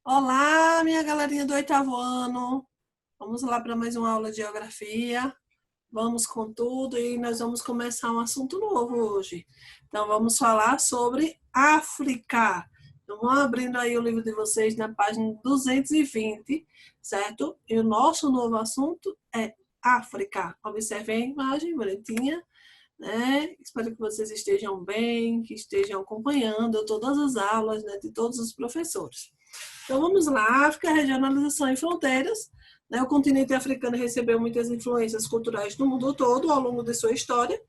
Olá, minha galerinha do oitavo ano. Vamos lá para mais uma aula de geografia. Vamos com tudo e nós vamos começar um assunto novo hoje. Então, vamos falar sobre África. Então, vão abrindo aí o livro de vocês na página 220, certo? E o nosso novo assunto é África. Observem a imagem bonitinha, né? Espero que vocês estejam bem, que estejam acompanhando todas as aulas, né, de todos os professores. Então vamos lá, África, regionalização e fronteiras. Né? O continente africano recebeu muitas influências culturais do mundo todo ao longo de sua história.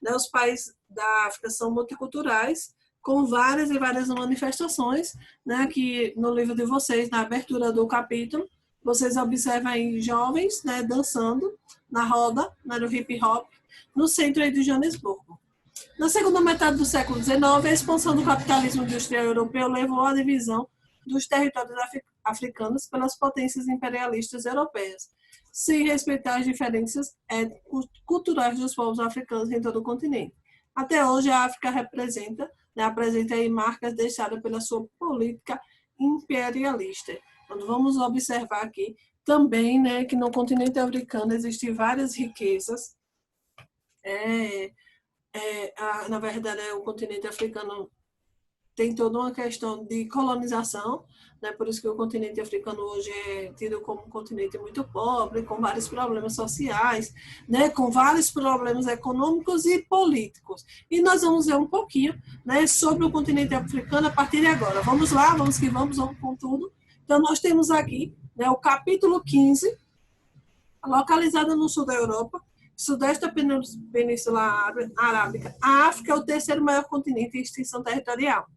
Né? Os países da África são multiculturais, com várias e várias manifestações, né? Que no livro de vocês, na abertura do capítulo, vocês observam aí jovens, né, dançando na roda, né, no hip hop, no centro aí de Joanesburgo. Na segunda metade do século XIX, a expansão do capitalismo industrial europeu levou à divisão dos territórios africanos pelas potências imperialistas europeias, sem respeitar as diferenças culturais dos povos africanos em todo o continente. Até hoje, a África apresenta aí marcas deixadas pela sua política imperialista. Quando vamos observar aqui também, né, que no continente africano existem várias riquezas. Na verdade, o continente africano tem toda uma questão de colonização, né? Por isso que o continente africano hoje é tido como um continente muito pobre, com vários problemas sociais, né? Com vários problemas econômicos e políticos. E nós vamos ver um pouquinho, né, sobre o continente africano a partir de agora. Vamos lá, vamos com tudo. Então, nós temos aqui, né, o capítulo 15, localizado no sul da Europa, sudeste da Península Arábica. A África é o terceiro maior continente em extensão territorial.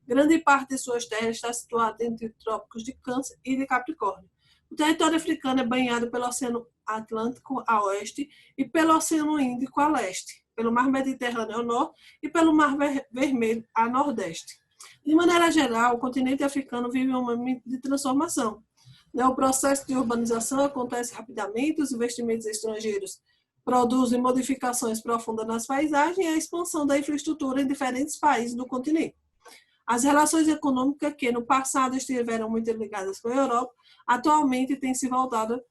Grande parte de suas terras está situada entre os trópicos de Câncer e de Capricórnio. O território africano é banhado pelo Oceano Atlântico a oeste e pelo Oceano Índico a leste, pelo Mar Mediterrâneo ao norte e pelo Mar Vermelho a nordeste. De maneira geral, o continente africano vive um momento de transformação. O processo de urbanização acontece rapidamente, os investimentos estrangeiros produzem modificações profundas nas paisagens e a expansão da infraestrutura em diferentes países do continente. As relações econômicas que no passado estiveram muito ligadas com a Europa, atualmente têm se voltado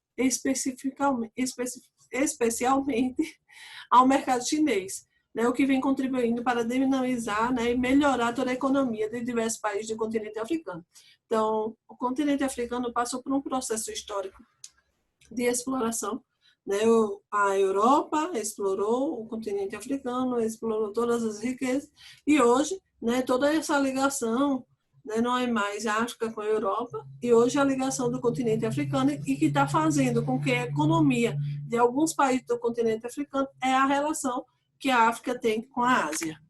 especialmente ao mercado chinês, né, o que vem contribuindo para dinamizar, né, e melhorar toda a economia de diversos países do continente africano. Então, o continente africano passou por um processo histórico de exploração. Né? A Europa explorou o continente africano, explorou todas as riquezas, e hoje, né, toda essa ligação, né, não é mais a África com a Europa, e hoje a ligação do continente africano, e que está fazendo com que a economia de alguns países do continente africano é a relação que a África tem com a Ásia.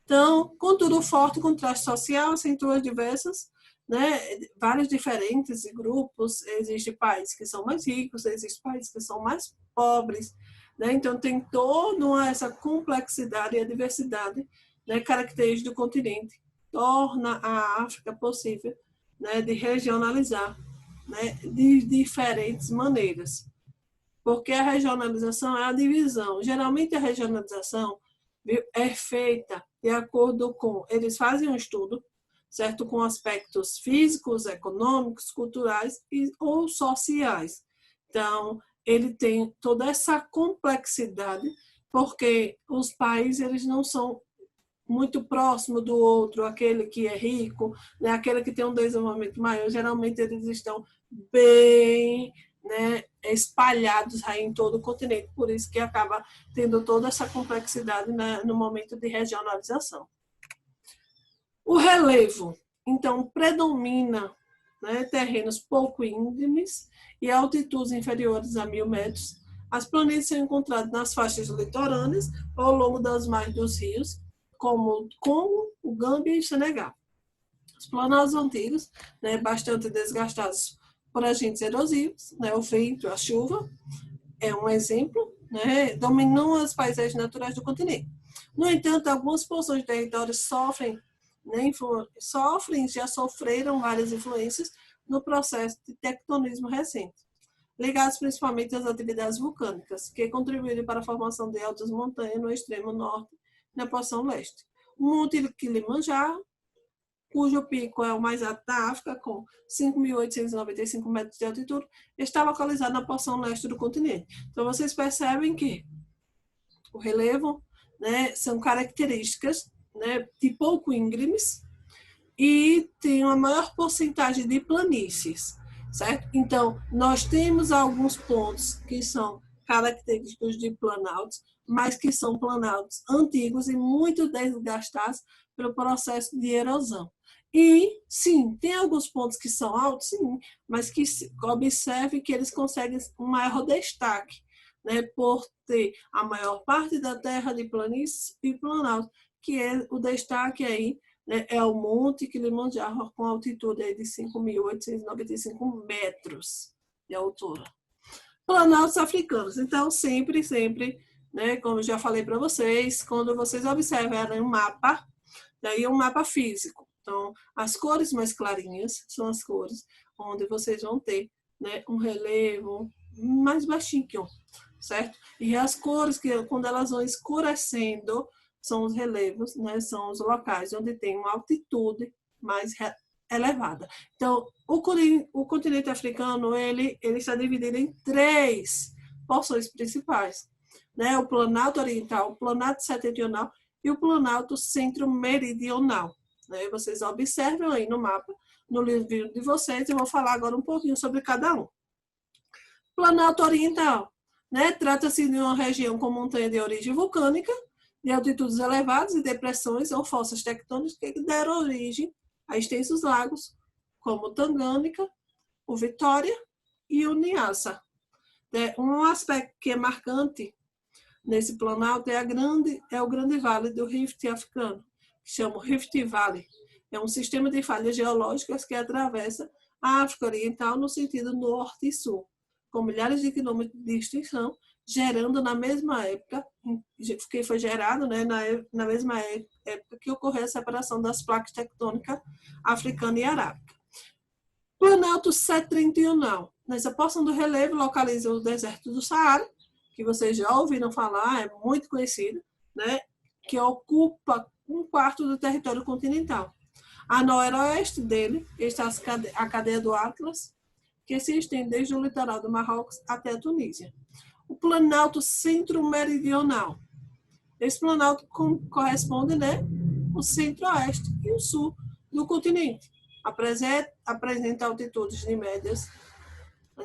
Então, contudo, o forte contraste social acentua diversas, né, vários diferentes grupos. Existem países que são mais ricos, existem países que são mais pobres, né? Então tem toda essa complexidade e a diversidade, né, característica do continente, torna a África possível, né, de regionalizar, né, de diferentes maneiras. Porque a regionalização é a divisão. Geralmente a regionalização é feita de acordo com, eles fazem um estudo, certo, com aspectos físicos, econômicos, culturais ou sociais. Então, ele tem toda essa complexidade, porque os países eles não são muito próximo do outro, aquele que é rico, né, aquele que tem um desenvolvimento maior, geralmente eles estão bem, né, espalhados aí em todo o continente, por isso que acaba tendo toda essa complexidade, né, no momento de regionalização. O relevo, então, predomina, né, terrenos pouco íngremes e altitudes inferiores a 1.000 metros. As planícies são encontradas nas faixas litorâneas ao longo das margens dos rios, como o Congo, o Gâmbia e o Senegal. Os planaltos antigos, né, bastante desgastados por agentes erosivos, né, o vento, a chuva, é um exemplo, né, dominam as paisagens naturais do continente. No entanto, algumas porções de território já sofreram várias influências no processo de tectonismo recente, ligados principalmente às atividades vulcânicas, que contribuíram para a formação de altas montanhas no extremo norte e na porção leste. O Monte Kilimanjaro, cujo pico é o mais alto da África, com 5.895 metros de altitude, está localizado na porção leste do continente. Então, vocês percebem que o relevo, né, são características, né, de pouco íngremes e tem uma maior porcentagem de planícies, certo? Então, nós temos alguns pontos que são característicos de planaltos, mas que são planaltos antigos e muito desgastados pelo processo de erosão. E, sim, tem alguns pontos que são altos, sim, mas que observe que eles conseguem um maior destaque, né, por ter a maior parte da terra de planícies e planalto, que é o destaque aí, né, é o Monte Kilimanjaro, com altitude aí de 5.895 metros de altura. Planaltos africanos. Então, sempre, né, como eu já falei para vocês, quando vocês observarem um mapa, daí é um mapa físico. Então, as cores mais clarinhas são as cores onde vocês vão ter, né, um relevo mais baixinho, certo? E as cores que, quando elas vão escurecendo, são os relevos, né, são os locais onde tem uma altitude mais elevada. Então, o continente africano, ele está dividido em 3 porções principais, né? O Planalto Oriental, o Planalto Setentrional e o Planalto Centro-Meridional. Né? Vocês observam aí no mapa, no livro de vocês, eu vou falar agora um pouquinho sobre cada um. Planalto Oriental, né? Trata-se de uma região com montanha de origem vulcânica, de altitudes elevadas e depressões ou fossas tectônicas que deram origem a extensos lagos, como o Tangânica, o Vitória e o Niassa. Um aspecto que é marcante nesse planalto é o grande vale do Rift africano, que chama Rift Valley. É um sistema de falhas geológicas que atravessa a África Oriental no sentido norte e sul, com milhares de quilômetros de extensão, gerando na mesma época, que foi gerado, né, na mesma época que ocorreu a separação das placas tectônicas africana e arábica. Planalto Setentrional. Nessa porção do relevo localiza o deserto do Saara, que vocês já ouviram falar, é muito conhecido, né, que ocupa 1/4 do território continental. A noroeste dele está a cadeia do Atlas, que se estende desde o litoral do Marrocos até a Tunísia. O Planalto Centro-Meridional. Esse planalto corresponde, né, o centro-oeste e o sul do continente. Apresenta altitudes de médias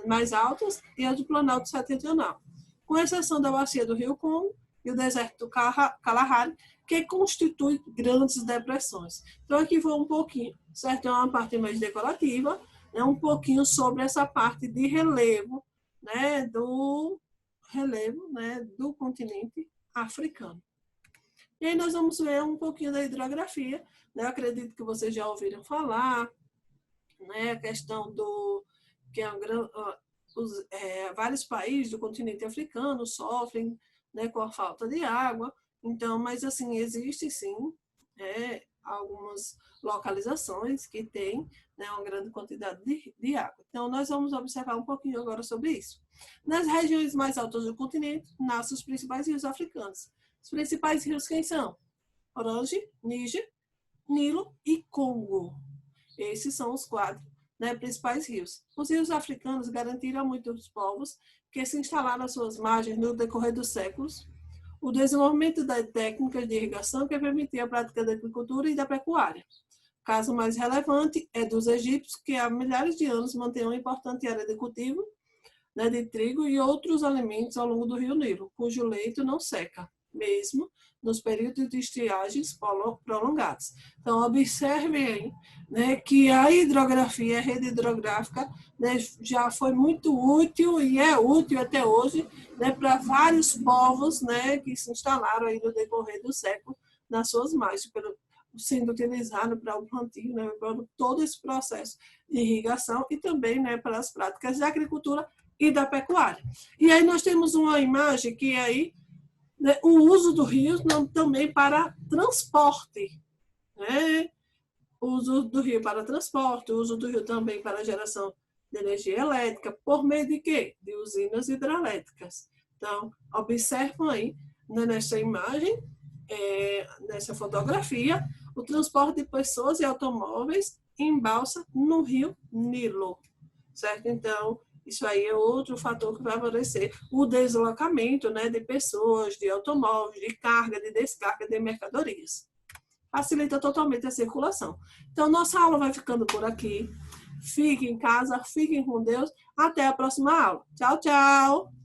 mais altas e a do Planalto Setentrional, com exceção da bacia do Rio Congo e o deserto do Kalahari, que constitui grandes depressões. Então, aqui foi um pouquinho, certo? É uma parte mais decorativa, né, um pouquinho sobre essa parte de relevo, né, do continente africano. E aí nós vamos ver um pouquinho da hidrografia, né? Eu acredito que vocês já ouviram falar, né, a questão do que vários países do continente africano sofrem, né, com a falta de água. Então, mas assim, existe sim, algumas localizações que têm, né, uma grande quantidade de água. Então, nós vamos observar um pouquinho agora sobre isso. Nas regiões mais altas do continente, nascem os principais rios africanos. Os principais rios quem são? Orange, Níger, Nilo e Congo. Esses são os 4, né, principais rios. Os rios africanos garantiram a muitos povos que se instalaram às suas margens no decorrer dos séculos o desenvolvimento das técnicas de irrigação que permitia a prática da agricultura e da pecuária. O caso mais relevante é dos egípcios, que há milhares de anos mantêm uma importante área de cultivo, né, de trigo e outros alimentos ao longo do rio Nilo, cujo leito não seca, mesmo nos períodos de estiagens prolongados. Então, observem aí, né, que a hidrografia, a rede hidrográfica, né, já foi muito útil e é útil até hoje, né, para vários povos, né, que se instalaram aí no decorrer do século nas suas margens, sendo utilizado para o plantio, né, para todo esse processo de irrigação e também, né, para as práticas da agricultura e da pecuária. E aí nós temos uma imagem que aí, né, o uso do rio também para transporte, né? O uso do rio para transporte, o uso do rio também para geração de energia elétrica, por meio de quê? De usinas hidrelétricas. Então, observam aí, né, nesta imagem, nessa fotografia, o transporte de pessoas e automóveis em balsa no rio Nilo, certo? Então, isso aí é outro fator que vai favorecer o deslocamento, né, de pessoas, de automóveis, de carga, de descarga de mercadorias. Facilita totalmente a circulação. Então, nossa aula vai ficando por aqui. Fiquem em casa, fiquem com Deus. Até a próxima aula. Tchau, tchau!